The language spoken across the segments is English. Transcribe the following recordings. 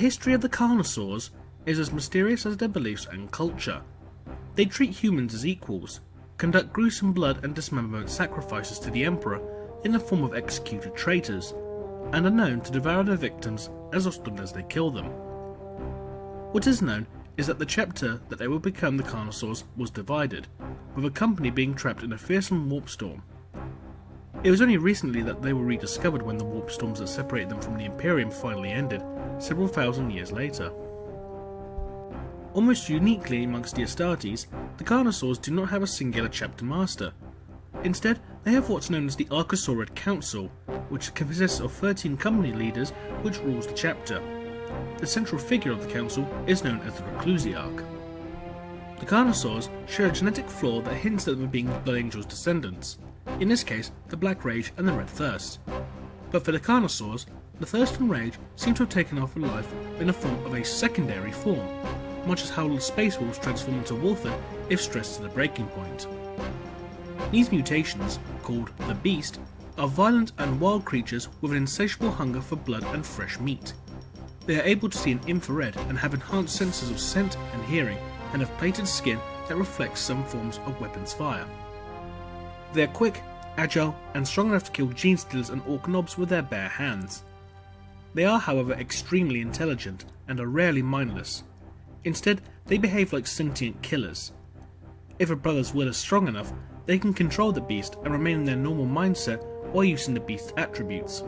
history of the Carnosaurs is as mysterious as their beliefs and culture. They treat humans as equals, conduct gruesome blood and dismemberment sacrifices to the Emperor in the form of executed traitors, and are known to devour their victims as often as they kill them. What is known is that the chapter that they will become the Carnosaurs was divided, with a company being trapped in a fearsome warp storm. It was only recently that they were rediscovered when the warp storms that separated them from the Imperium finally ended, several thousand years later. Almost uniquely amongst the Astartes, the Carnosaurs do not have a singular chapter master. Instead, they have what's known as the Archosaurid Council, which consists of 13 company leaders which rules the chapter. The central figure of the council is known as the Reclusiarch. The Carnosaurs share a genetic flaw that hints at them being the Blood Angel's descendants, in this case the Black Rage and the Red Thirst. But for the Carnosaurs, the Thirst and Rage seem to have taken off life in the form of a secondary form, much as how the space wolves transform into wolfen if stressed to the breaking point. These mutations, called the Beast, are violent and wild creatures with an insatiable hunger for blood and fresh meat. They are able to see in infrared and have enhanced senses of scent and hearing, and have plated skin that reflects some forms of weapons fire. They are quick, agile, and strong enough to kill gene stealers and orc knobs with their bare hands. They are, however, extremely intelligent and are rarely mindless. Instead, they behave like sentient killers. If a brother's will is strong enough, they can control the beast and remain in their normal mindset while using the beast's attributes.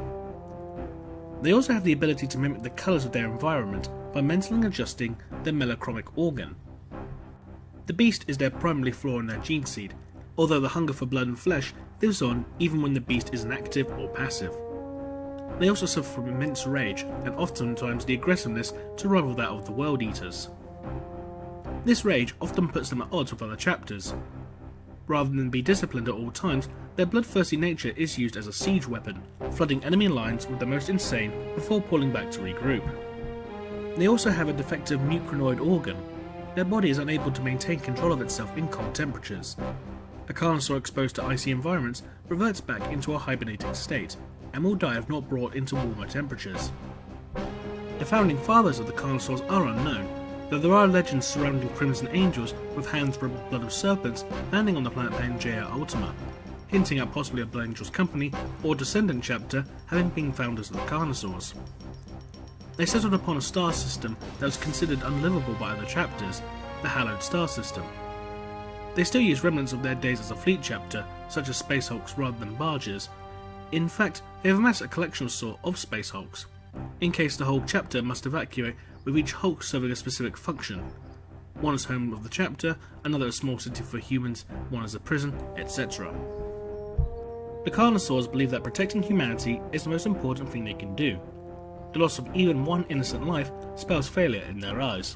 They also have the ability to mimic the colours of their environment by mentally adjusting their melochromic organ. The beast is their primary flaw in their gene seed, although the hunger for blood and flesh lives on even when the beast is inactive or passive. They also suffer from immense rage, and oftentimes the aggressiveness to rival that of the World Eaters. This rage often puts them at odds with other chapters. Rather than be disciplined at all times, their bloodthirsty nature is used as a siege weapon, flooding enemy lines with the most insane before pulling back to regroup. They also have a defective mucranoid organ. Their body is unable to maintain control of itself in cold temperatures. A Carnosaur exposed to icy environments reverts back into a hibernating state, and will die if not brought into warmer temperatures. The founding fathers of the Carnosaurs are unknown, though there are legends surrounding crimson angels with hands rubbed with blood of serpents landing on the planet Pangaea Ultima, hinting at possibly a Blood Angel's company or descendant chapter having been founders of the Carnosaurs. They settled upon a star system that was considered unlivable by other chapters, the Hallowed Star System. They still use remnants of their days as a fleet chapter, such as space hulks rather than barges. In fact, they have amassed a collection of space hulks, in case the whole chapter must evacuate, with each hulk serving a specific function. One as home of the chapter, another a small city for humans, one as a prison, etc. The Carnosaurs believe that protecting humanity is the most important thing they can do. The loss of even one innocent life spells failure in their eyes.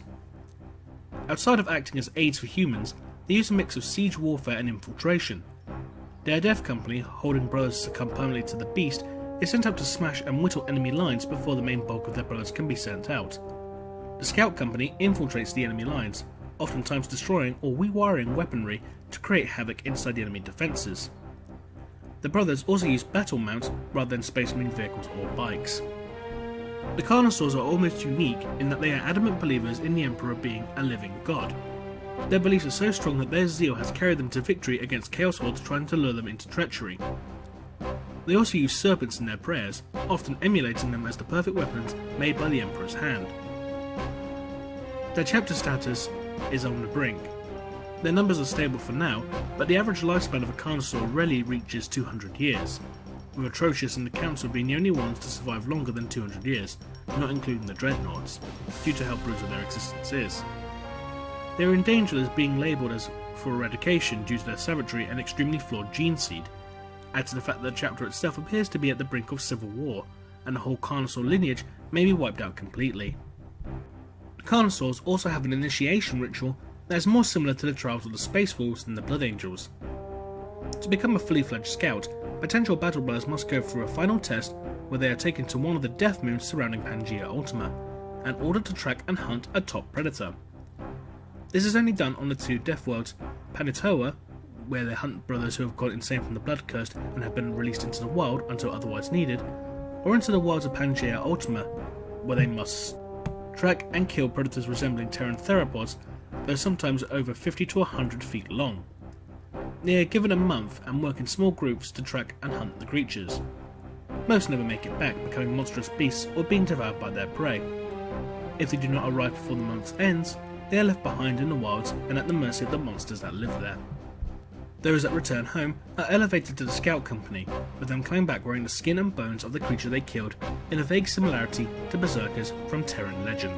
Outside of acting as aids for humans, they use a mix of siege warfare and infiltration. Their death company, holding brothers succumb permanently to the beast, is sent out to smash and whittle enemy lines before the main bulk of their brothers can be sent out. The scout company infiltrates the enemy lines, oftentimes destroying or rewiring weaponry to create havoc inside the enemy defences. The brothers also use battle mounts rather than space marine vehicles or bikes. The Carnosaurs are almost unique in that they are adamant believers in the Emperor being a living god. Their beliefs are so strong that their zeal has carried them to victory against Chaos Hordes trying to lure them into treachery. They also use serpents in their prayers, often emulating them as the perfect weapons made by the Emperor's hand. Their chapter status is on the brink. Their numbers are stable for now, but the average lifespan of a Carnosaur rarely reaches 200 years, with Atrocious and the Council being the only ones to survive longer than 200 years, not including the Dreadnoughts, due to how brutal their existence is. They are in danger as being labelled as for eradication due to their savagery and extremely flawed gene seed. Add to the fact that the chapter itself appears to be at the brink of civil war, and the whole Carnosaur lineage may be wiped out completely. The Carnosaurs also have an initiation ritual that is more similar to the trials of the Space Wolves than the Blood Angels. To become a fully fledged scout, potential battle brothers must go through a final test where they are taken to one of the death moons surrounding Pangaea Ultima, and ordered to track and hunt a top predator. This is only done on the two death worlds, Panitoa, where they hunt brothers who have gone insane from the Blood Curse and have been released into the wild until otherwise needed, or into the wilds of Pangaea Ultima, where they must track and kill predators resembling Terran theropods, though sometimes over 50 to 100 feet long. They are given a month and work in small groups to track and hunt the creatures. Most never make it back, becoming monstrous beasts or being devoured by their prey. If they do not arrive before the month ends, they are left behind in the wilds and at the mercy of the monsters that live there. Those that return home are elevated to the scout company, with them coming back wearing the skin and bones of the creature they killed, in a vague similarity to berserkers from Terran legend.